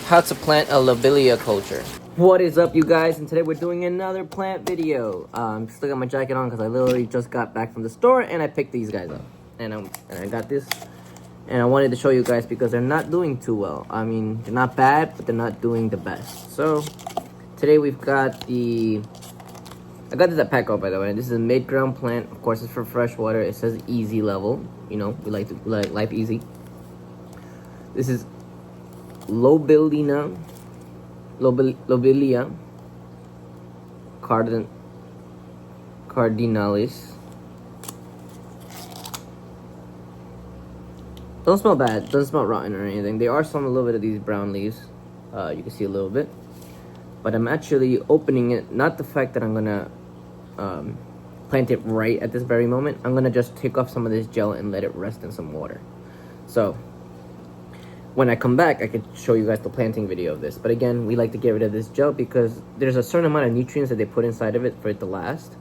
How to plant a lobelia culture. What is up, you guys? And today we're doing another plant video. Still got my jacket on because I literally just got back from the store and I picked these guys up. And I got this, and I wanted to show you guys because they're not doing too well. I mean, they're not bad, but they're not doing the best. So today we've got I got this at Petco, by the way. This is a mid-ground plant. Of course, it's for fresh water. It says easy level. You know, we like life easy. This is lobelia cardinalis. Don't smell bad. Doesn't smell rotten or anything. There are a little bit of these brown leaves. You can see a little bit. But I'm actually opening it. Not the fact that I'm gonna plant it right at this very moment. I'm gonna just take off some of this gel and let it rest in some water. So when I come back, I could show you guys the planting video of this. But again, we like to get rid of this gel because there's a certain amount of nutrients that they put inside of it for it to last.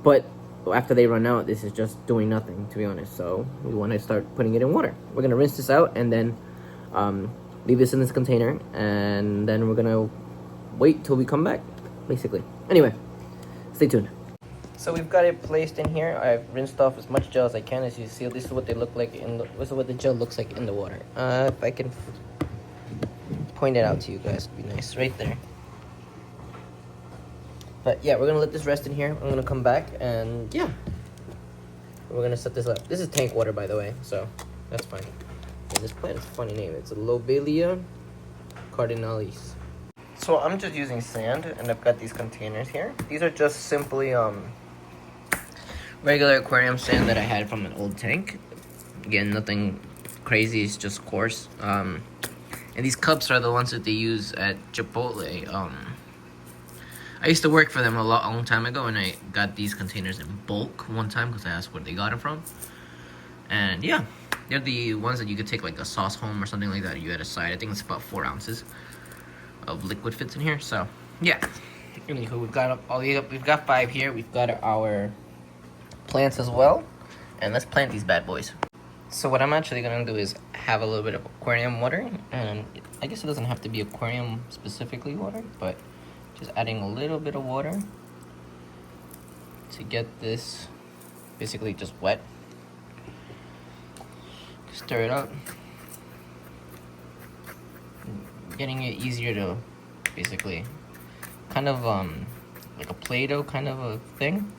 But after they run out, this is just doing nothing, to be honest. So we want to start putting it in water. We're going to rinse this out and then leave this in this container. And then we're going to wait till we come back, basically. Anyway, stay tuned. So we've got it placed in here. I've rinsed off as much gel as I can. As you see, this is what they look like this is what the gel looks like in the water. If I can point it out to you guys, it'd be nice right there. But yeah, we're gonna let this rest in here. I'm gonna come back and yeah, we're gonna set this up. This is tank water, by the way, so that's fine. And this plant is a funny name. It's a lobelia cardinalis. So I'm just using sand, and I've got these containers here. These are just simply regular aquarium sand that I had from an old tank. Again, nothing crazy, it's just coarse. And these cups are the ones that they use at Chipotle. I used to work for them a long time ago, and I got these containers in bulk one time because I asked where they got it from. And yeah, they're the ones that you could take like a sauce home or something like that. You had a side, I think it's about 4 ounces of liquid fits in here. So yeah, anywho, we've got 5 here. We've got our plants as well, and let's plant these bad boys. So what I'm actually gonna do is have a little bit of aquarium water, and I guess it doesn't have to be aquarium specifically water, but just adding a little bit of water to get this basically just wet. Stir it up, getting it easier to basically kind of like a Play-Doh kind of a thing.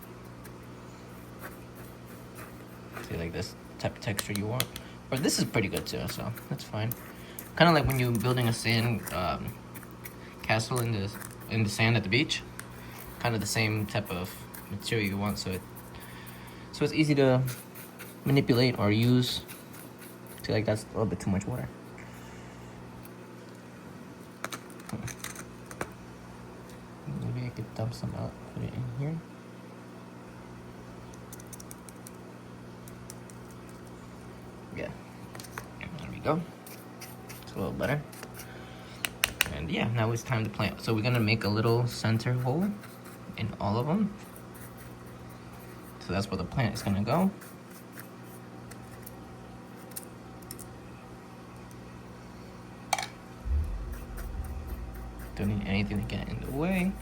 See, like this type of texture you want. But this is pretty good too, so that's fine. Kind of like when you're building a sand castle in the sand at the beach. Kind of the same type of material you want, so it's easy to manipulate or use. See, like that's a little bit too much water. Maybe I could dump some out, put it in here. Yeah, there we go. It's a little better. And yeah, now it's time to plant. So we're gonna make a little center hole in all of them. So that's where the plant is gonna go. Don't need anything to get in the way.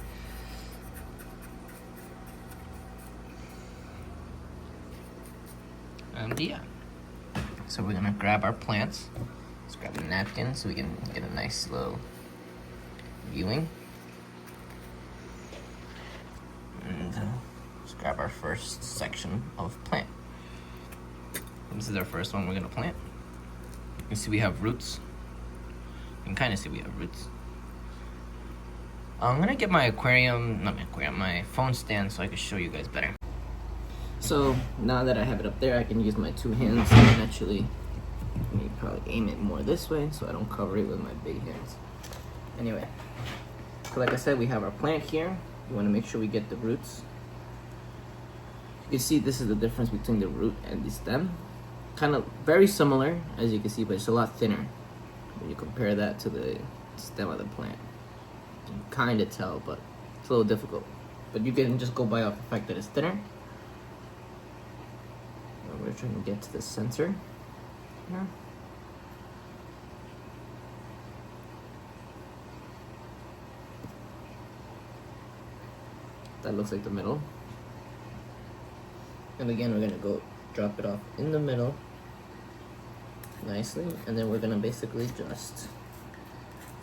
And yeah, so we're gonna grab our plants. Let's grab a napkin so we can get a nice little viewing. And let's grab our first section of plant. This is our first one we're gonna plant. You can see we have roots. You can kind of see we have roots. I'm gonna get my my phone stand so I can show you guys better. So now that I have it up there, I can use my 2 hands and actually probably aim it more this way so I don't cover it with my big hands. Anyway, so like I said, we have our plant here. We want to make sure we get the roots. You can see this is the difference between the root and the stem. Kind of very similar, as you can see, but it's a lot thinner when you compare that to the stem of the plant. You can kind of tell, but it's a little difficult. But you can just go by off the fact that it's thinner. And we're trying to get to the center here. That looks like the middle. And again, we're gonna go drop it off in the middle nicely, and then we're gonna basically just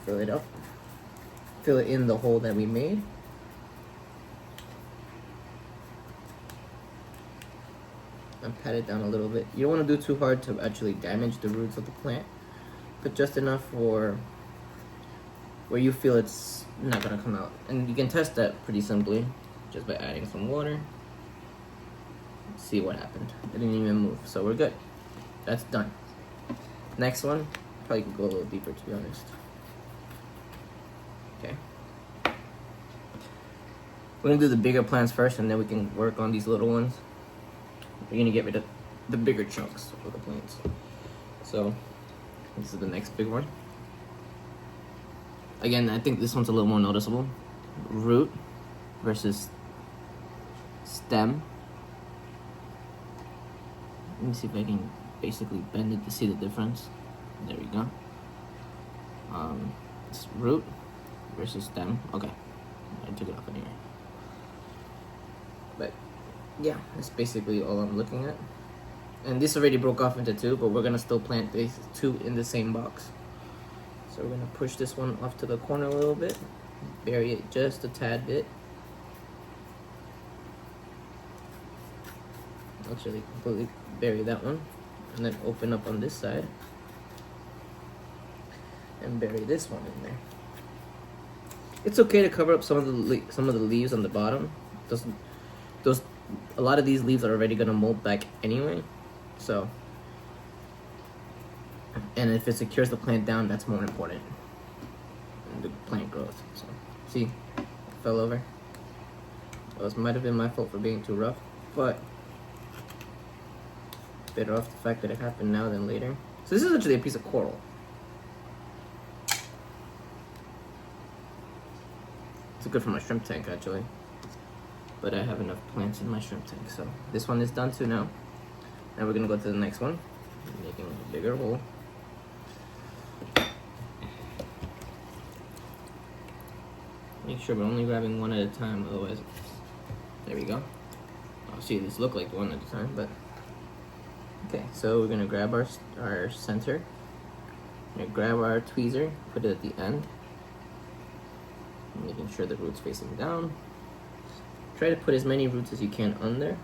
fill it up, fill it in the hole that we made. And pat it down a little bit. You don't want to do too hard to actually damage the roots of the plant, but just enough for where you feel it's not gonna come out. And you can test that pretty simply just by adding some water. See what happened. It didn't even move, so we're good. That's done. Next one, probably could go a little deeper, to be honest. Okay. We're gonna do the bigger plants first, and then we can work on these little ones. We're gonna get rid of the bigger chunks of the plants. So this is the next big one. Again, I think this one's a little more noticeable. Root versus stem. Let me see if I can basically bend it to see the difference. There we go. It's root versus stem. Okay, I took it off anyway. But yeah, that's basically all I'm looking at. And this already broke off into two, but we're gonna still plant these two in the same box. So we're gonna push this one off to the corner a little bit, bury it just a tad bit. Actually, completely bury that one, and then open up on this side and bury this one in there. It's okay to cover up some of the leaves on the bottom. A lot of these leaves are already gonna mold back anyway, so. And if it secures the plant down, that's more important. And the plant growth. So, see, it fell over. Well, it might have been my fault for being too rough, but better off the fact that it happened now than later. So this is actually a piece of coral. It's good for my shrimp tank, actually. But I have enough plants in my shrimp tank, so this one is done too now. Now we're gonna go to the next one, making a bigger hole. Make sure we're only grabbing one at a time, otherwise, there we go. Oh, see, this look like one at a time, but okay. So we're gonna grab our center. We're gonna grab our tweezer, put it at the end, making sure the root's facing down. Try to put as many roots as you can under,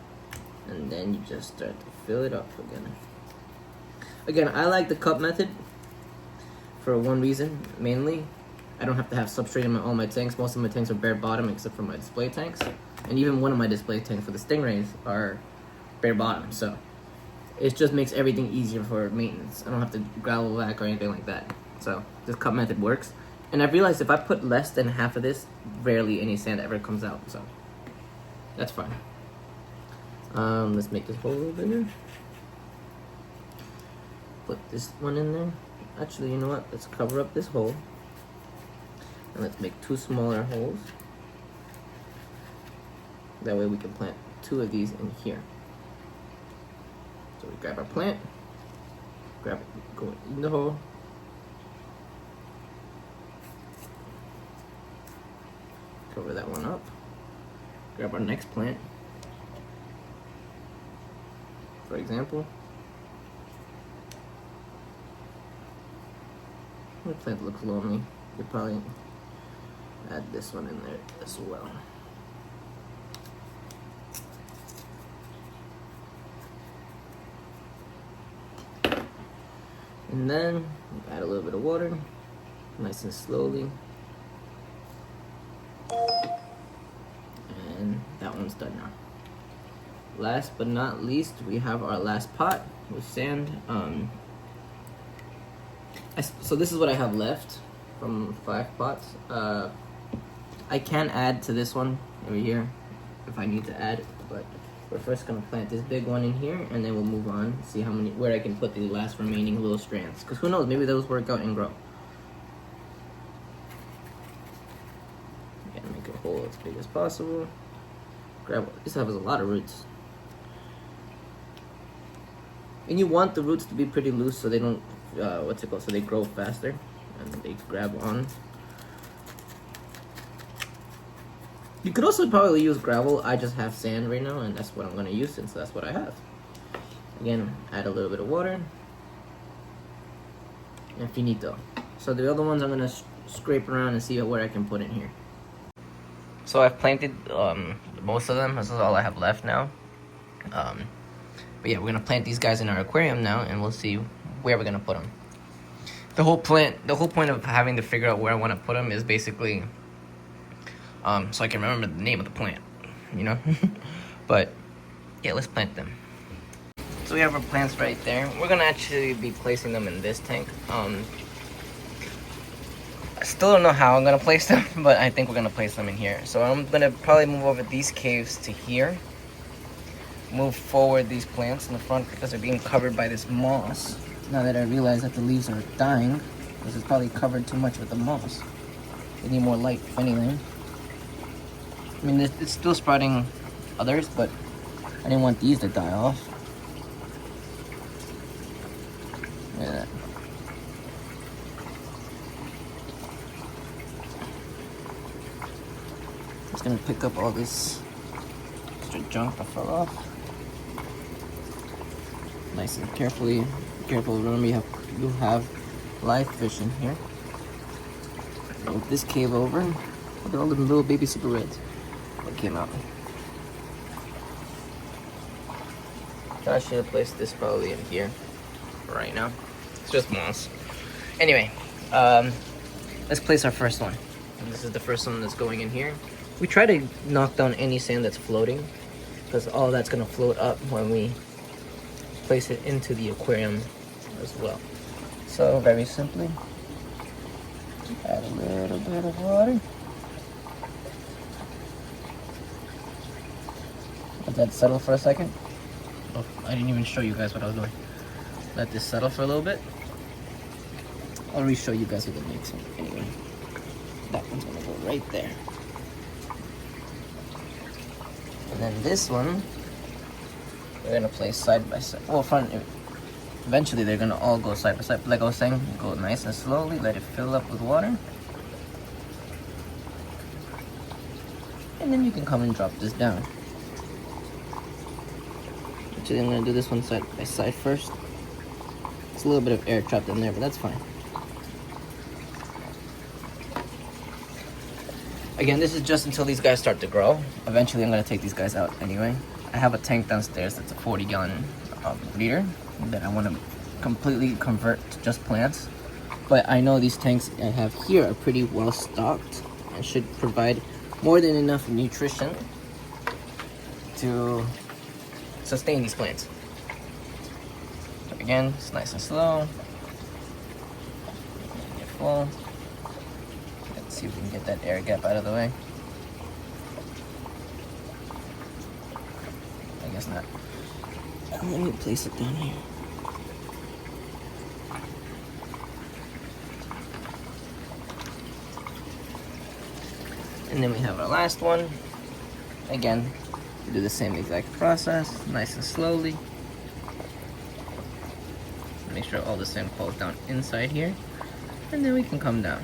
and then you just start to fill it up again. Again, I like the cup method for one reason, mainly. I don't have to have substrate in all my tanks. Most of my tanks are bare bottom except for my display tanks. And even one of my display tanks for the stingrays are bare bottom. So it just makes everything easier for maintenance. I don't have to gravel back or anything like that. So this cup method works. And I've realized if I put less than half of this, rarely any sand ever comes out. So that's fine. Let's make this hole a little bigger. Put this one in there. Actually, you know what? Let's cover up this hole. And let's make two smaller holes. That way we can plant two of these in here. So we grab our plant, grab it, go in the hole. Cover that one up. Grab our next plant. For example. The plant looks lonely. You probably add this one in there as well. And then add a little bit of water, nice and slowly. And that one's done now. Last but not least, we have our last pot with sand. So this is what I have left from 5 pots. I can add to this one over here if I need to add, but we're first gonna plant this big one in here, and then we'll move on, see where I can put the last remaining little strands. Because who knows, maybe those work out and grow. Again, make a hole as big as possible. This has a lot of roots. And you want the roots to be pretty loose so they don't, so they grow faster and they grab on. You could also probably use gravel. I just have sand right now, and that's what I'm gonna use since that's what I have. Again, add a little bit of water. And finito. So the other ones I'm gonna scrape around and see where I can put in here. So I've planted most of them. This is all I have left now. But yeah, we're gonna plant these guys in our aquarium now, and we'll see where we're gonna put them. The whole point of having to figure out where I want to put them is basically so I can remember the name of the plant, you know. But yeah, let's plant them. So we have our plants right there. We're gonna actually be placing them in this tank. I still don't know how I'm gonna place them, but I think we're gonna place them in here. So I'm gonna probably move over these caves to here. Move forward these plants in the front because they're being covered by this moss. Now that I realize that the leaves are dying, this is probably covered too much with the moss. They need more light, if anything. I mean, it's still sprouting others, but I didn't want these to die off. Look at that. Just gonna pick up all this extra junk that fell off. Nice and carefully. Careful, remember you have live fish in here. Move this cave over. Look at all the little baby super reds that came out. I should have placed this probably in here for right now. It's just moss. Anyway, let's place our first one. And this is the first one that's going in here. We try to knock down any sand that's floating because all that's gonna float up when we place it into the aquarium as well. So very simply, add a little bit of water. Let that settle for a second. Oh, I didn't even show you guys what I was doing. Let this settle for a little bit. I'll re-show you guys what it makes. Anyway, that one's gonna go right there. And then this one, we're gonna place side by side. Well, eventually they're gonna all go side by side. Like I was saying, go nice and slowly, let it fill up with water. And then you can come and drop this down. Actually, I'm gonna do this one side by side first. It's a little bit of air trapped in there, but that's fine. Again, this is just until these guys start to grow. Eventually, I'm gonna take these guys out anyway. I have a tank downstairs that's a 40-gallon breeder that I want to completely convert to just plants. But I know these tanks I have here are pretty well stocked and should provide more than enough nutrition to sustain these plants. So again, it's nice and slow. Get full. Let's see if we can get that air gap out of the way. I guess not. Let me place it down here. And then we have our last one. Again, we do the same exact process, nice and slowly. Make sure all the sand falls down inside here. And then we can come down.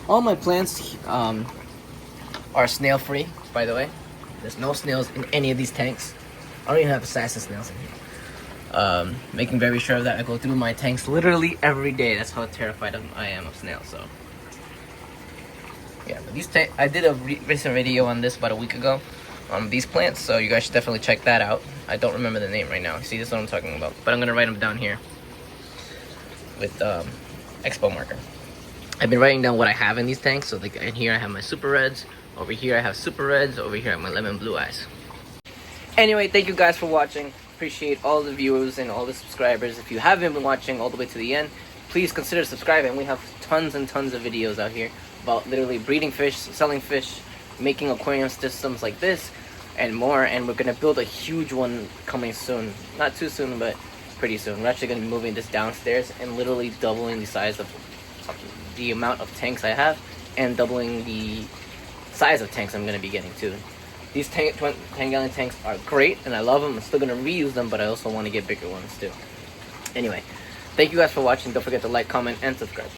All my plants are snail free, by the way. There's no snails in any of these tanks. I don't even have assassin snails in here. Making very sure that I go through my tanks literally every day. That's how terrified I am of snails. So yeah, but these I did a recent video on this about a week ago on these plants, so you guys should definitely check that out. I don't remember the name right now. See, this is what I'm talking about, but I'm gonna write them down here with expo marker. I've been writing down what I have in these tanks. So like in here I have my super reds, over here I have super reds, over here I have my lemon blue eyes. Anyway, thank you guys for watching. Appreciate all the viewers and all the subscribers. If you haven't been watching all the way to the end, please consider subscribing. We have tons and tons of videos out here about literally breeding fish, selling fish, making aquarium systems like this, and more. And we're gonna build a huge one coming soon. Not too soon, but pretty soon. We're actually gonna be moving this downstairs and literally doubling the size of the amount of tanks I have, and doubling the size of tanks I'm gonna be getting too. These 10-gallon tanks are great, and I love them. I'm still gonna reuse them, but I also want to get bigger ones too. Anyway, thank you guys for watching. Don't forget to like, comment, and subscribe.